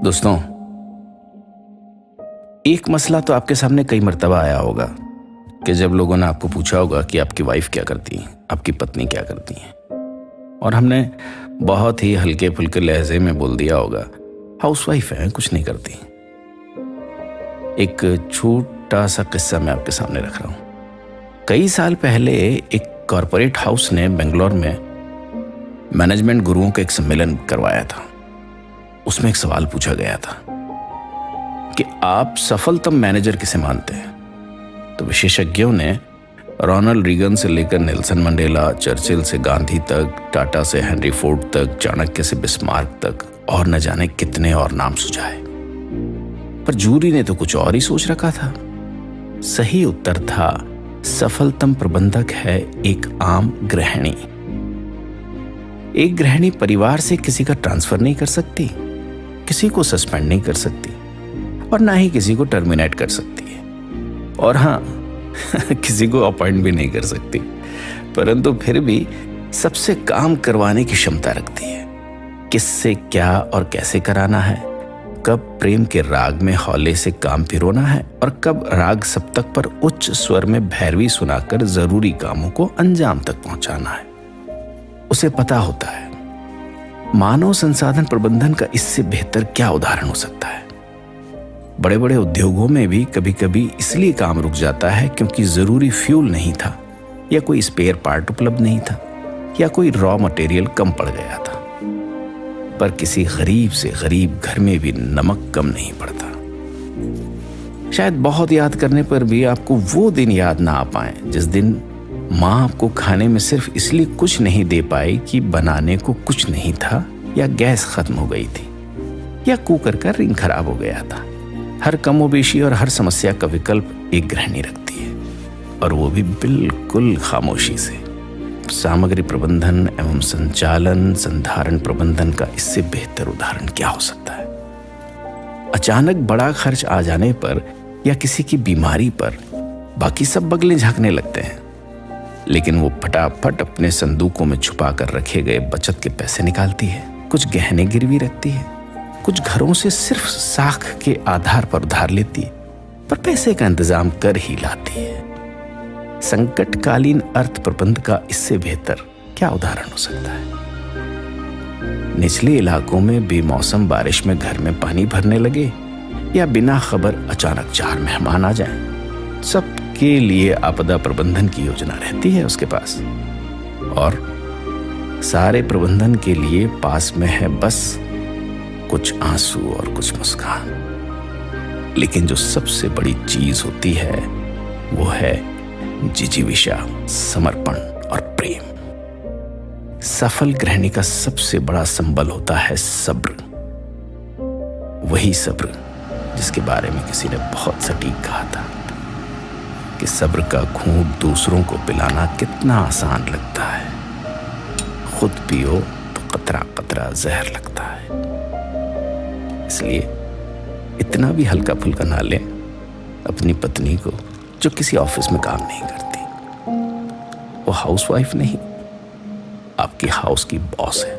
दोस्तों, एक मसला तो आपके सामने कई मर्तबा आया होगा कि जब लोगों ने आपको पूछा होगा कि आपकी वाइफ क्या करती है, आपकी पत्नी क्या करती है, और हमने बहुत ही हल्के फुल्के लहजे में बोल दिया होगा हाउसवाइफ है, कुछ नहीं करती। एक छोटा सा किस्सा मैं आपके सामने रख रहा हूं। कई साल पहले एक कॉरपोरेट हाउस ने बेंगलोर में मैनेजमेंट गुरुओं का एक सम्मेलन करवाया था। उसमें एक सवाल पूछा गया था कि आप सफलतम मैनेजर किसे मानते हैं। तो विशेषज्ञों ने रोनाल्ड रीगन से लेकर नेल्सन मंडेला, चर्चिल से गांधी तक, टाटा से हेनरी फोर्ड तक, चाणक्य से बिस्मार्क तक और न जाने कितने और नाम सुझाए। पर जूरी ने तो कुछ और ही सोच रखा था। सही उत्तर था सफलतम प्रबंधक है एक आम गृहिणी। एक गृहिणी परिवार से किसी का ट्रांसफर नहीं कर सकती, किसी को सस्पेंड नहीं कर सकती और ना ही किसी को टर्मिनेट कर सकती है, और हाँ किसी को अपॉइंट भी नहीं कर सकती, परंतु फिर भी सबसे काम करवाने की क्षमता रखती है। किससे क्या और कैसे कराना है, कब प्रेम के राग में हौले से काम पिरोना है और कब राग सप्तक पर उच्च स्वर में भैरवी सुनाकर जरूरी कामों को अंजाम तक पहुंचाना है, उसे पता होता है। मानव संसाधन प्रबंधन का इससे बेहतर क्या उदाहरण हो सकता है। बड़े बड़े उद्योगों में भी कभी कभी इसलिए काम रुक जाता है क्योंकि जरूरी फ्यूल नहीं था, या कोई स्पेयर पार्ट उपलब्ध नहीं था, या कोई रॉ मटेरियल कम पड़ गया था। पर किसी गरीब से गरीब घर में भी नमक कम नहीं पड़ता। शायद बहुत याद करने पर भी आपको वो दिन याद ना आ पाए जिस दिन माँ आपको खाने में सिर्फ इसलिए कुछ नहीं दे पाई कि बनाने को कुछ नहीं था, या गैस खत्म हो गई थी, या कुकर का रिंग खराब हो गया था। हर कमोबेशी और हर समस्या का विकल्प एक गृहिणी रखती है, और वो भी बिल्कुल खामोशी से। सामग्री प्रबंधन एवं संचालन संधारण प्रबंधन का इससे बेहतर उदाहरण क्या हो सकता है। अचानक बड़ा खर्च आ जाने पर या किसी की बीमारी पर बाकी सब बगलें झांकने लगते हैं, लेकिन वो फटाफट अपने संदूकों में छुपा कर रखे गए बचत के पैसे निकालती है, कुछ गहने गिरवी रखती है, कुछ घरों से सिर्फ साख के आधार पर उधार लेती है, पर पैसे का इंतजाम कर ही लाती है। संकटकालीन अर्थ प्रबंध का इससे बेहतर क्या उदाहरण हो सकता है। निचले इलाकों में बेमौसम बारिश में घर में पानी भरने लगे, या बिना खबर अचानक 4 मेहमान आ जाएं, सबके लिए आपदा प्रबंधन की योजना रहती है उसके पास, और सारे प्रबंधन के लिए पास में है बस कुछ आंसू और कुछ मुस्कान। लेकिन जो सबसे बड़ी चीज होती है वो है जिजीविषा, समर्पण और प्रेम। सफल गृहिणी का सबसे बड़ा संबल होता है सब्र। वही सब्र जिसके बारे में किसी ने बहुत सटीक कहा था कि सब्र का घूंट दूसरों को पिलाना कितना आसान लगता है, खुद पियो तो कतरा कतरा जहर लगता है। इसलिए इतना भी हल्का फुल्का ना लें अपनी पत्नी को जो किसी ऑफिस में काम नहीं करती। वो हाउसवाइफ नहीं, आपकी हाउस की बॉस है।